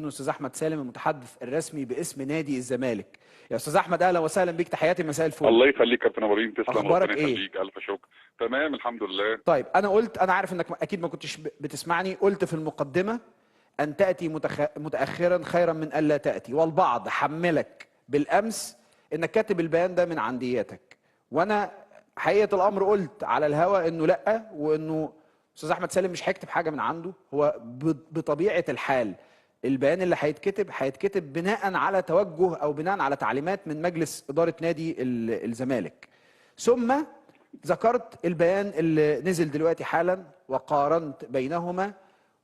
استاذ احمد سالم المتحدث الرسمي باسم نادي الزمالك. يا استاذ احمد اهلا وسهلا بيك، تحياتي، مساء الفل. الله يخليك كابتن ابراهيم، تسلم. اخبارك ربنا ايه؟ يخليك، الف شكر. تمام الحمد لله. طيب انا عارف انك اكيد ما كنتش بتسمعني. قلت في المقدمه ان تاتي متاخرا خيرا من الا تاتي، والبعض حملك بالامس انك كاتب البيان ده من عندياتك، وانا حقيقه الامر قلت على الهوا انه لا، وانه استاذ احمد سالم مش هيكتب حاجه من عنده. هو بطبيعه الحال البيان اللي هيتكتب بناء على توجه او بناء على تعليمات من مجلس اداره نادي الزمالك. ثم ذكرت البيان اللي نزل دلوقتي حالا وقارنت بينهما،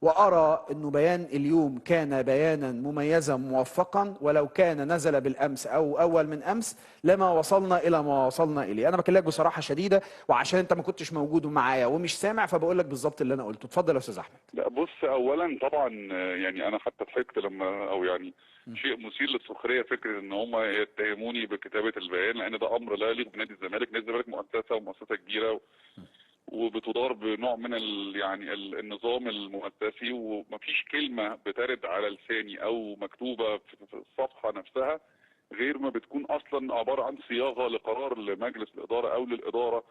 وأرى أنه بيان اليوم كان بيانا مميزا موفقا، ولو كان نزل بالأمس أو أول من أمس لما وصلنا إلى ما وصلنا إليه. أنا بكلمك بصراحة شديدة، وعشان أنت ما كنتش موجود معايا ومش سامع فبقول لك بالظبط اللي أنا قلته. اتفضل يا أستاذ أحمد. لا بص، اولا طبعا يعني انا حتى ضحكت لما، او يعني شيء مثير للسخريه فكره ان هم يتهموني بكتابه البيان، لان ده امر لا يليق بنادي الزمالك. نادي الزمالك مؤسسه ومؤسسه كبيره وبتدار بنوع من يعني النظام المؤسسي، ومفيش كلمه بترد على لساني او مكتوبه في الصفحه نفسها غير ما بتكون اصلا عباره عن صياغه لقرار لمجلس الاداره او للاداره،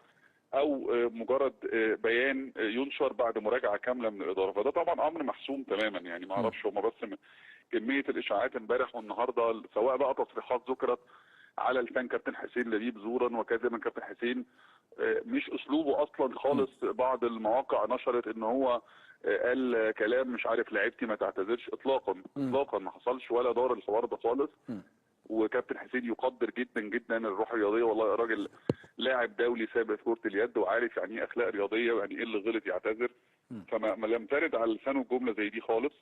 او مجرد بيان ينشر بعد مراجعه كامله من الاداره. فده طبعا امر محسوم تماما، يعني ما اعرفش هم بس كميه الاشاعات امبارح والنهارده، سواء بقى تصريحات ذكرت على لسان كابتن حسين لبيب زورا وكذا كابتن حسين، مش اسلوبه اصلا خالص. بعض المواقع نشرت ان هو قال كلام مش عارف لعيبتي ما تعتذرش، اطلاقا اطلاقا ما حصلش ولا دار الحوار ده خالص. وكابتن حسين يقدر جدا جدا الروح الرياضيه، والله راجل لاعب دولي سابق في كره اليد وعارف يعني ايه اخلاق رياضيه ويعني ايه اللي غلط يعتذر. فما لم ترد على لسانه جمله زي دي خالص.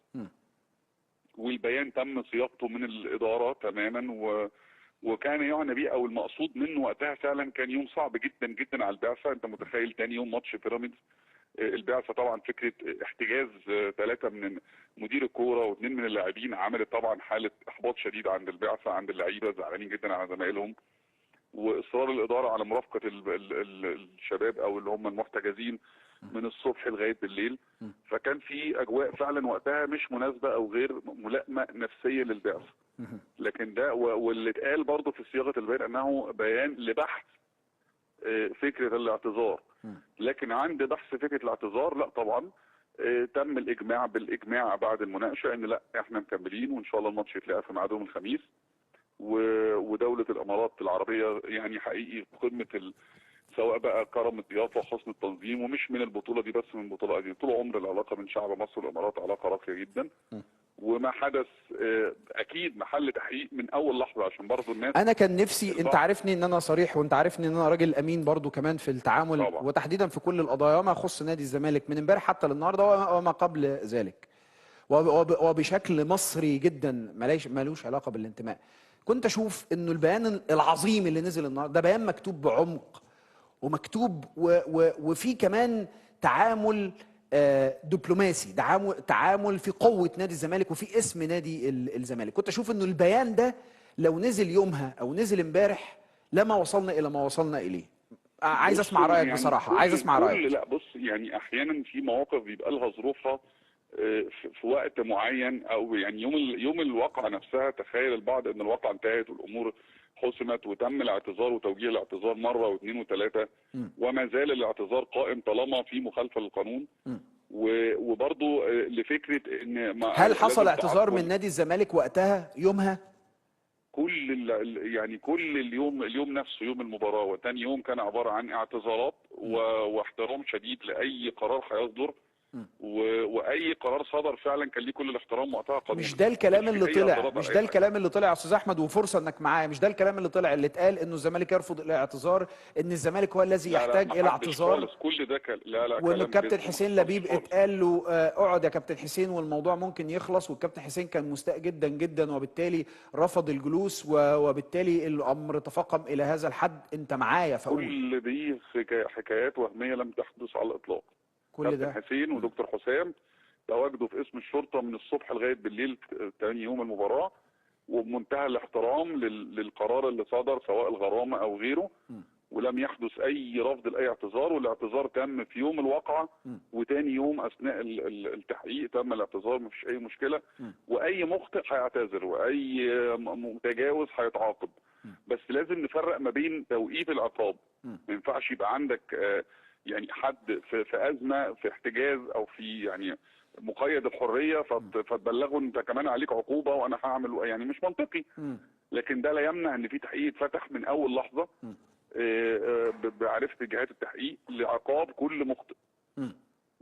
والبيان تم صياغته من الاداره تماما، وكان يعني بيه او المقصود منه وقتها فعلا كان يوم صعب جدا جدا على البعثه. انت متخيل تاني يوم ماتش بيراميدز، البعثه طبعا فكره احتجاز 3 من مدير الكوره و2 من اللاعبين عملت طبعا حاله احباط شديد عند البعثه، عند اللعيبه زعلانين جدا على زمايلهم، واصرار الاداره على مرافقه الشباب او اللي هم المحتجزين من الصبح لغايه بالليل. فكان في اجواء فعلا وقتها مش مناسبه او غير ملائمه نفسيا للبعثه. لكن ده واللي اتقال برضه في صياغه البيان انه بيان لبحث فكره الاعتذار، لكن عند بحث فكره الاعتذار لا طبعا تم الاجماع بالاجماع بعد المناقشه ان لا احنا مكملين، وان شاء الله الماتش يتلعب في ميعاده يوم الخميس. ودوله الامارات العربيه يعني حقيقي قمه سواء بقى كرم الضيافه وحسن التنظيم، ومش من البطوله دي بس، من البطوله دي طول عمر العلاقه بين شعب مصر والامارات علاقه راقيه جدا. وما حدث اكيد محل تحقيق من اول لحظه، عشان برضه الناس. انا كان نفسي، انت عارفني ان انا صريح، وانت عارفني ان انا راجل امين برضو كمان في التعامل طبعا. وتحديدا في كل القضايا وما يخص نادي الزمالك من امبارح حتى للنهارده وما قبل ذلك، وبشكل مصري جدا ملوش علاقه بالانتماء. كنت اشوف انه البيان العظيم اللي نزل النهارده ده بيان مكتوب بعمق ومكتوب وفي كمان تعامل دبلوماسي، تعامل في قوة نادي الزمالك وفي اسم نادي الزمالك. كنت اشوف انه البيان ده لو نزل يومها او نزل امبارح لما وصلنا الى ما وصلنا اليه. عايز اسمع رايك يعني بصراحة، عايز اسمع رايك. لا بص، يعني احيانا في مواقف بيبقى لها ظروفها في وقت معين، او يعني يوم الواقعه نفسها. تخيل البعض ان الواقعه انتهت والامور حسمت وتم الاعتذار وتوجيه الاعتذار مره واثنين وثلاثه، وما زال الاعتذار قائم طالما في مخالفه للقانون. وبرضه لفكره ان هل حصل اعتذار من نادي الزمالك وقتها يومها؟ يعني كل اليوم نفسه، يوم المباراه وثاني يوم، كان عباره عن اعتذارات واحترام شديد لاي قرار هيصدر. واي قرار صدر فعلا كان ليه كل الاحترام وقتها قانوني. مش ده الكلام اللي طلع، مش ده الكلام اللي طلع يا استاذ احمد، وفرصه انك معايا، مش ده الكلام اللي طلع اللي اتقال انه الزمالك يرفض الاعتذار، ان الزمالك هو الذي يحتاج الى اعتذار؟ كل ده لا وانه الكابتن حسين لبيب اتقال له اقعد يا كابتن حسين والموضوع ممكن يخلص، والكابتن حسين كان مستاء جدا جدا وبالتالي رفض الجلوس، وبالتالي الامر تفاقم الى هذا الحد. انت معايا فاقول كل دي حكايات وهميه لم تحدث على الاطلاق. كل ده كابتن حسين ودكتور حسام تواجدوا في اسم الشرطه من الصبح لغايه بالليل ثاني يوم المباراه، وبمنتهى الاحترام للقرار اللي صدر سواء الغرامه او غيره. ولم يحدث اي رفض لاي اعتذار، والاعتذار تم في يوم الواقعه، وتاني يوم اثناء التحقيق تم الاعتذار، مفيش اي مشكله، واي مخطئ هيعتذر واي متجاوز هيتعاقب. بس لازم نفرق ما بين توقيت العقاب. ما ينفعش يبقى عندك يعني حد في ازمه، في احتجاز، او في يعني مقيد الحريه، فتبلغه انت كمان عليك عقوبه وانا هعمل، يعني مش منطقي. لكن ده لا يمنع ان في تحقيق اتفتح من اول لحظه بعرفه جهات التحقيق لعقاب كل مخطئ،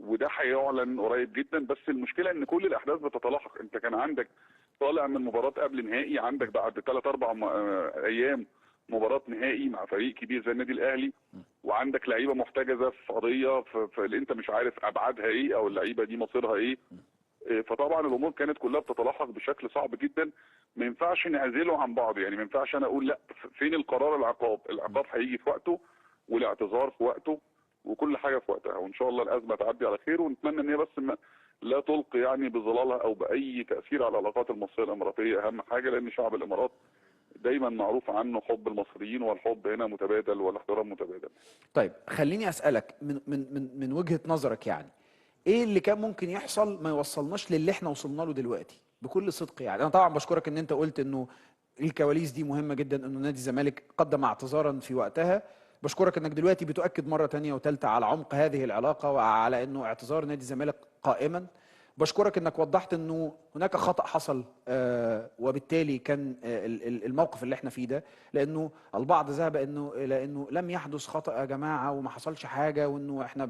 وده هيعلن قريب جدا. بس المشكله ان كل الاحداث بتتلاحق. انت كان عندك طالع من مباراه قبل نهائي، عندك بعد 3-4 ايام مباراه نهائي مع فريق كبير زي النادي الاهلي، وعندك لعيبه محتجزه في قضيه اللي انت مش عارف ابعادها ايه او اللعيبه دي مصيرها ايه. فطبعا الامور كانت كلها بتتلاحق بشكل صعب جدا. ما ينفعش نعزله عن بعض، يعني ما ينفعش انا اقول لا فين القرار، العقاب هيجي في وقته، والاعتذار في وقته، وكل حاجه في وقتها، وان شاء الله الازمه تعدي على خير. ونتمنى ان هي بس لا تلقي يعني بظلالها او باي تاثير على العلاقات المصريه الاماراتيه، اهم حاجه، لان شعب الامارات دايما معروف عنه حب المصريين، والحب هنا متبادل والاحترام متبادل. طيب خليني اسالك من وجهه نظرك، يعني ايه اللي كان ممكن يحصل ما يوصلناش للي احنا وصلنا له دلوقتي بكل صدق؟ يعني انا طبعا بشكرك ان انت قلت انه الكواليس دي مهمه جدا، انه نادي الزمالك قدم اعتذارا في وقتها. بشكرك انك دلوقتي بتؤكد مره تانية وثالثه على عمق هذه العلاقه وعلى انه اعتذار نادي الزمالك قائما. بشكرك انك وضحت انه هناك خطأ حصل، وبالتالي كان الموقف اللي احنا فيه ده، لانه البعض ذهب الى انه لم يحدث خطأ يا جماعه وما حصلش حاجه، وانه احنا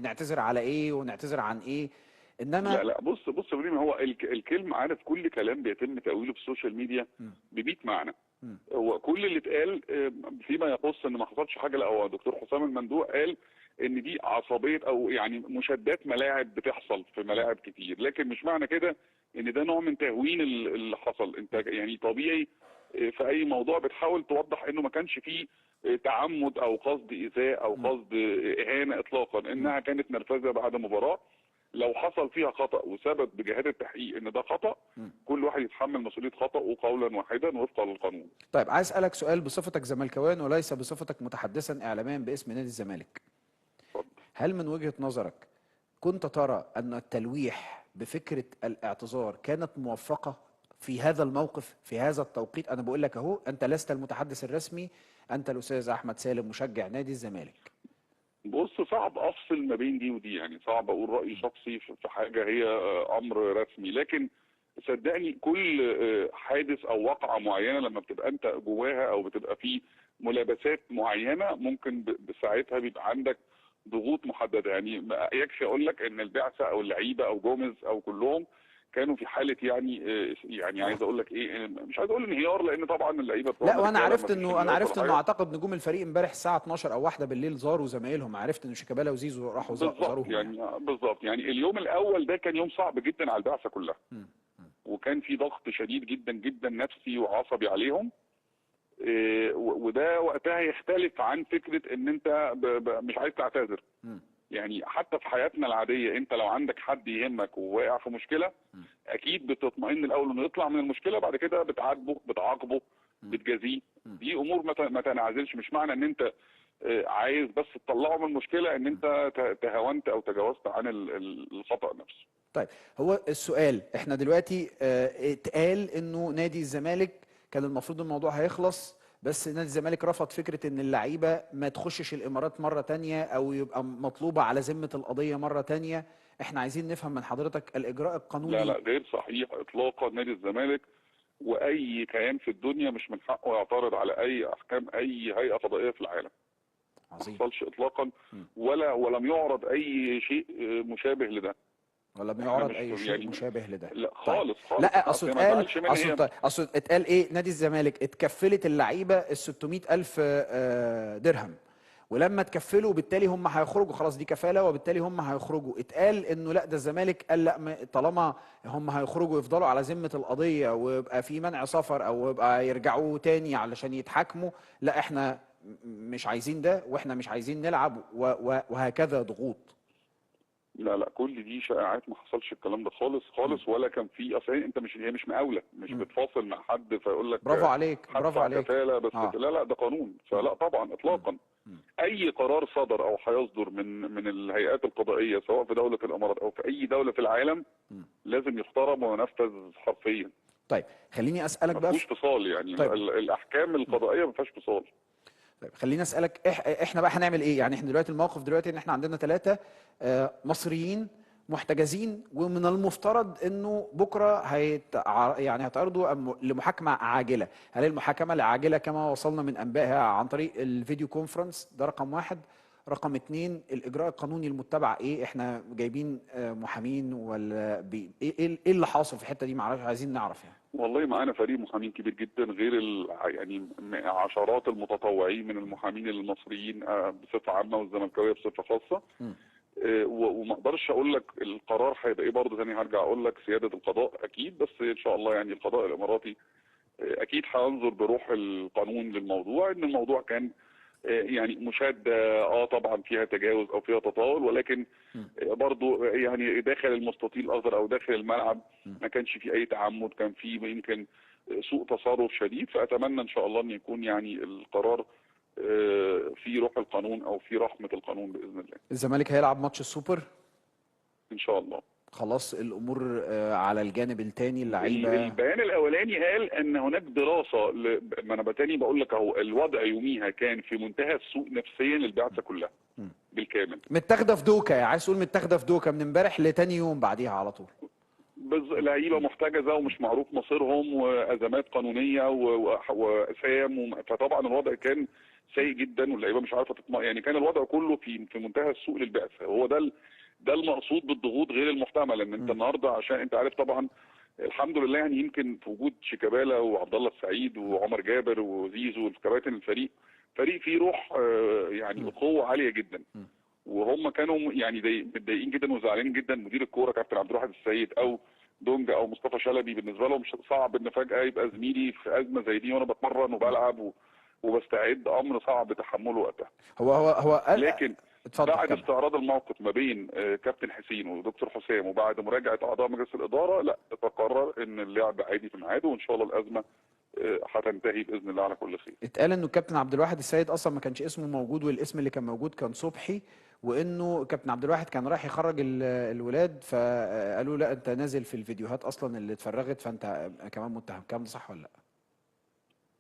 نعتذر على ايه ونعتذر عن ايه. انما لا بص يا ابراهيم، هو الكلمه، عارف، كل كلام بيتم تاويله في السوشيال ميديا ب100 معنى. هو كل اللي اتقال فيما يخص ان ما حصلش حاجه، لا، هو دكتور حسام المندوق قال ان دي عصبيه او يعني مشادات ملاعب بتحصل في ملاعب كتير، لكن مش معنى كده ان ده نوع من تهوين اللي حصل. انت يعني طبيعي في اي موضوع بتحاول توضح انه ما كانش فيه تعمد او قصد ايذاء او قصد اهانه اطلاقا، انها كانت نرفزه بعد مباراه. لو حصل فيها خطأ وثبت بجهات التحقيق ان ده خطأ، كل واحد يتحمل مسؤوليه خطأه قولا واحدا وفقا للقانون. طيب عايز اسالك سؤال بصفتك زملكاوي وليس بصفتك متحدثا اعلاميا باسم نادي الزمالك. هل من وجهة نظرك كنت ترى ان التلويح بفكرة الاعتذار كانت موفقة في هذا الموقف في هذا التوقيت؟ انا بقول لك اهو، انت لست المتحدث الرسمي، انت الاستاذ احمد سالم مشجع نادي الزمالك. بص، صعب افصل ما بين دي ودي، يعني صعب اقول راي شخصي في حاجه هي امر رسمي، لكن صدقني كل حادث او واقعه معينه لما بتبقى انت جواها او بتبقى في ملابسات معينه، ممكن بساعتها بيبقى عندك ضغوط محدده. يعني يكفي اقول لك ان البعثه او اللعيبه او جوميز او كلهم كانوا في حاله يعني عايز اقول لك ايه، مش عايز اقول انهيار، لان طبعا اللعيبه لا، وانا عرفت انه اعتقد نجوم الفريق امبارح الساعه 12 او 1 بالليل زاروا زمايلهم، عرفت ان شيكابالا وزيزو راحوا زاروهم. بالظبط، يعني اليوم الاول ده كان يوم صعب جدا على البعثه كلها، وكان في ضغط شديد جدا جدا نفسي وعصبي عليهم. وده وقتها يختلف عن فكره ان انت مش عايز تعتذر. يعني حتى في حياتنا العاديه، انت لو عندك حد يهمك وواقع في مشكله، اكيد بتطمئن الاول انه يطلع من المشكله، بعد كده بتعاقبه بتجازيه. دي امور ما تنعزلش. مش معنى ان انت عايز بس تطلعه من المشكله ان انت تهاونت او تجاوزت عن الخطا نفسه. طيب، هو السؤال، احنا دلوقتي اتقال انه نادي الزمالك كان المفروض الموضوع هيخلص، بس نادي الزمالك رفض فكرة ان اللعيبة ما تخشش الامارات مرة تانية او يبقى مطلوبة على ذمة القضية مرة تانية. احنا عايزين نفهم من حضرتك الاجراء القانوني. لا غير صحيح اطلاقا. نادي الزمالك واي كيان في الدنيا مش من حقه يعترض على اي احكام اي هيئة قضائية في العالم. عظيم. ما حصلش اطلاقا ولم يعرض اي شيء مشابه لده. ولم يعرض اي شيء مشابه لده. لا خالص. لا، اصل اتقال ايه؟ نادي الزمالك اتكفلت اللعيبه ال 600,000 درهم، ولما تكفلوا بالتالي هم هيخرجوا، خلاص دي كفاله وبالتالي هم هيخرجوا. اتقال انه لا، ده الزمالك قال لا، طالما هم هيخرجوا يفضلوا على ذمه القضيه ويبقى في منع سفر او يبقى يرجعوا تاني علشان يتحاكموا، لا احنا مش عايزين ده واحنا مش عايزين نلعب وهكذا ضغوط. لا كل دي شائعات، ما حصلش الكلام ده خالص ولا كان في. اصل انت مش مقاوله، مش بتفاصل مع حد فيقول لك برافو عليك برافو عليك كفاله بس. لا ده قانون، فلا طبعا اطلاقا. اي قرار صدر او هيصدر من الهيئات القضائيه سواء في دوله الامارات او في اي دوله في العالم لازم يحترم وينفذ حرفيا. طيب خليني اسالك ما بقى فيهوش فصال، يعني طيب. الاحكام القضائيه ما فيهاش فصال. طيب خليني اسالك احنا بقى هنعمل ايه؟ يعني احنا دلوقتي الموقف دلوقتي ان احنا عندنا 3 مصريين محتجزين، ومن المفترض انه بكره يعني هيتعرضوا لمحاكمه عاجله. هل المحاكمه العاجله كما وصلنا من انبائها عن طريق الفيديو كونفرنس؟ ده رقم 1. رقم 2، الاجراء القانوني المتبع ايه؟ احنا جايبين محامين ولا ايه اللي حاصل في الحته دي؟ معرفش، عايزين نعرف يعني. والله معانا فريق محامين كبير جدا، غير يعني عشرات المتطوعين من المحامين المصريين بصفه عامه والزملكاويه بصفه خاصه. وما اقدرش اقول لك القرار هيبقى ايه، برضه ثاني هرجع اقول لك سياده القضاء اكيد، بس ان شاء الله يعني القضاء الاماراتي اكيد هينظر بروح القانون للموضوع. ان الموضوع كان يعني مشاده طبعا فيها تجاوز او فيها تطاول، ولكن برضه يعني داخل المستطيل الاخضر او داخل الملعب ما كانش في اي تعمد، كان في يمكن سوء تصرف شديد. فاتمنى ان شاء الله ان يكون يعني القرار في روح القانون او في رحمه القانون باذن الله. الزمالك هيلعب ماتش السوبر ان شاء الله. خلاص الامور على الجانب الثاني اللعيبه. البيان الاولاني قال ان هناك دراسه ما انا تاني بقول لك اهو، الوضع يوميها كان في منتهى السوء نفسيا للبعثه كلها بالكامل. متاخده في دوكه، يعني عايز تقول متاخده في دوكه من امبارح لتاني يوم بعديها على طول. لعيبه محتجزه ومش معروف مصيرهم وازمات قانونيه واسام فطبعا الوضع كان سيء جدا واللعيبه مش عارفه يعني كان الوضع كله في منتهى السوء للبعثه. هو ده المقصود بالضغوط غير المحتمل. لان انت النهارده عشان انت عارف طبعا الحمد لله يعني يمكن في وجود شيكابالا وعبد الله السعيد وعمر جابر وزيزو وكباتن الفريق، فريق فيه روح يعني اخوه عاليه جدا. وهم كانوا يعني متضايقين جدا وزعلانين جدا. مدير الكوره كابتن عبد الواحد السيد او دونجا او مصطفى شلبي بالنسبه لهم صعب ان فجاه يبقى زميلي في ازمه زي دي وانا بتمرن وبلعب وبستعد، امر صعب تحمله وقتها. هو لكن بعد استعراض الموقف ما بين كابتن حسين ودكتور حسام وبعد مراجعه اعضاء مجلس الاداره، لا تقرر ان اللعب عادي في ميعاده وان شاء الله الازمه هتنتهي باذن الله على كل خير. اتقال انه الكابتن عبد الواحد السيد اصلا ما كانش اسمه موجود، والاسم اللي كان موجود كان صبحي، وانه كابتن عبد الواحد كان رايح يخرج الولاد فقالوا لا انت نازل في الفيديوهات اصلا اللي اتفرغت فانت كمان متهم. الكلام ده صح ولا لا؟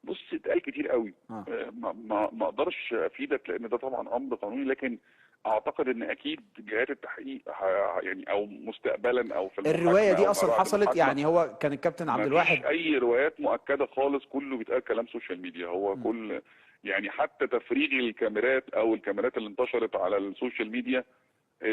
بص اتقال كتير قوي. ما اقدرش افيدك لان ده طبعا امر قانوني، لكن اعتقد ان اكيد جهات التحقيق يعني او مستقبلا او في الروايه دي اصلا حصلت. يعني هو كان الكابتن عبد الواحد مفيش اي روايات مؤكده خالص، كله بيتقال كلام سوشيال ميديا. هو كل يعني حتى تفريغ الكاميرات او الكاميرات اللي انتشرت على السوشيال ميديا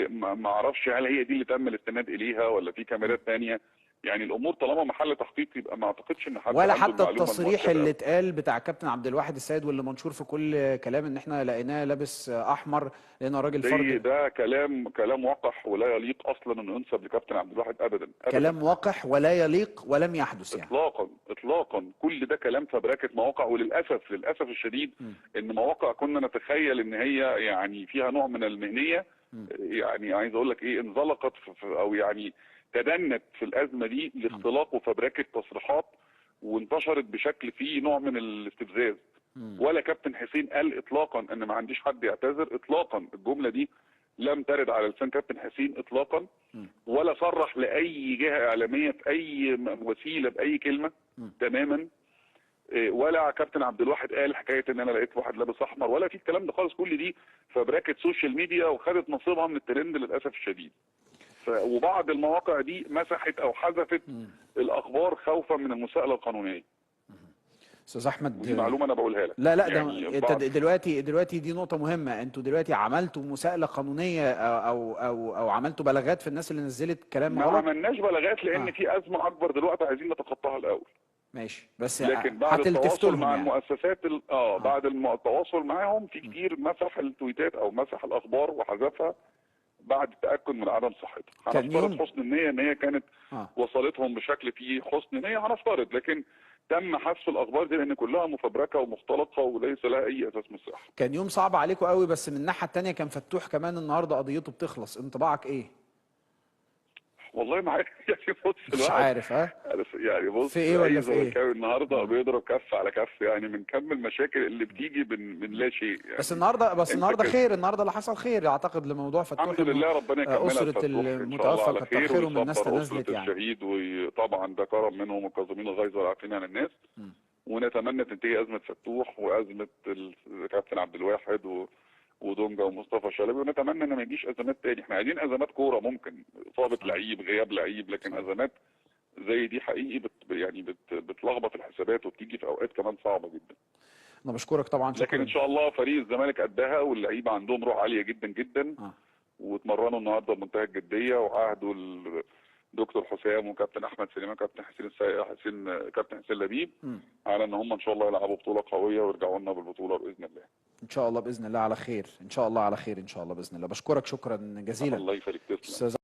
ما اعرفش هل هي دي اللي تم الاستناد اليها ولا في كاميرات ثانيه. يعني الامور طالما محل تحقيق يبقى ما اعتقدش ان حد ولا حتى التصريح اللي اتقال بتاع كابتن عبد الواحد السيد واللي منشور في كل كلام ان احنا لقيناه لابس احمر لانه راجل فرد. ده كلام وقح ولا يليق اصلا انه ينسب لكابتن عبد الواحد ابدا. كلام وقح ولا يليق ولم يحدث يعني. اطلاقا كل ده كلام فبركه مواقع. للاسف الشديد ان مواقع كنا نتخيل ان هي يعني فيها نوع من المهنيه، يعني عايز اقول لك ايه، انزلقت او يعني تدنت في الازمه دي لاختلاق وفبركه تصريحات وانتشرت بشكل فيه نوع من الاستفزاز. ولا كابتن حسين قال اطلاقا ان ما عنديش حد يعتذر اطلاقا. الجمله دي لم ترد على لسان كابتن حسين اطلاقا، ولا صرح لاي جهه اعلاميه في اي وسيله باي كلمه تماما. ولا كابتن عبد الواحد قال حكايه ان انا لقيت واحد لابس احمر، ولا في الكلام ده خالص. كل دي فبركه سوشيال ميديا وخدت نصيبها من الترند للاسف الشديد. وبعض المواقع دي مسحت او حذفت الاخبار خوفا من المساءله القانونيه. استاذ احمد دي معلومه انا بقولها لك. لا يعني انت دلوقتي دي نقطه مهمه. انتوا دلوقتي عملتوا مساءله قانونيه او عملتوا بلاغات في الناس اللي نزلت كلام غلط؟ ما عملناش بلاغات لان في ازمه اكبر دلوقتي عايزين نتخطاها الاول. ماشي، بس لكن بعد التواصل مع يعني المؤسسات بعد التواصل معاهم في كتير مسح التويتات او مسح الاخبار وحذفها بعد التاكد من عدم صحتها. هنفترض حسن النيه ان هي كانت وصلتهم بشكل فيه حسن نيه، هنفترض، لكن تم حذف الاخبار دي لان كلها مفبركه ومختلقه وليس لها اي اساس من الصحه. كان يوم صعب عليكم قوي، بس من الناحيه الثانيه كان فتوح كمان النهارده قضيته بتخلص، انطباعك ايه؟ والله معاك. يعني بص مش الواحد عارف ها يعني بص في ايه ولا اي في ايه. زملكاوي النهارده بيضرب كف على كف، يعني من كم المشاكل اللي بتيجي من لا شيء بس يعني. النهارده انت خير، النهارده اللي حصل خير اعتقد لموضوع فتوح، الحمد انه لله ربنا يكملها اسره لفتوح ان شاء الله المتوفى على كتر خير، خيرهم الناس ويصبر اسره تنازلت يعني. الشهيد، وطبعا ده كرم منهم الكاظمين الغيظ والعافين عن الناس. م. ونتمنى تنتهي ازمه فتوح وازمه الكابتن عبد الواحد ودونجا ومصطفى شلبي، ونتمنى ان ما يجيش ازمات تاني. احنا عايزين ازمات كوره، ممكن اصابه لعيب، غياب لعيب، لكن ازمات زي دي حقيقي بتلخبط الحسابات وبتيجي في اوقات كمان صعبه جدا. انا بشكرك طبعا، لكن شكرا. ان شاء الله فريق الزمالك قدها، واللعيبه عندهم روح عاليه جدا جدا، واتمرنوا النهارده بمنتهى الجديه، وعهدوا الدكتور حسام وكابتن احمد سليمان كابتن كابتن حسين لبيب على ان هم ان شاء الله يلعبوا بطوله قويه ويرجعوا لنا بالبطوله باذن الله. ان شاء الله باذن الله على خير، ان شاء الله على خير، ان شاء الله باذن الله. بشكرك شكرا جزيلا. الله يخليك، تسلم.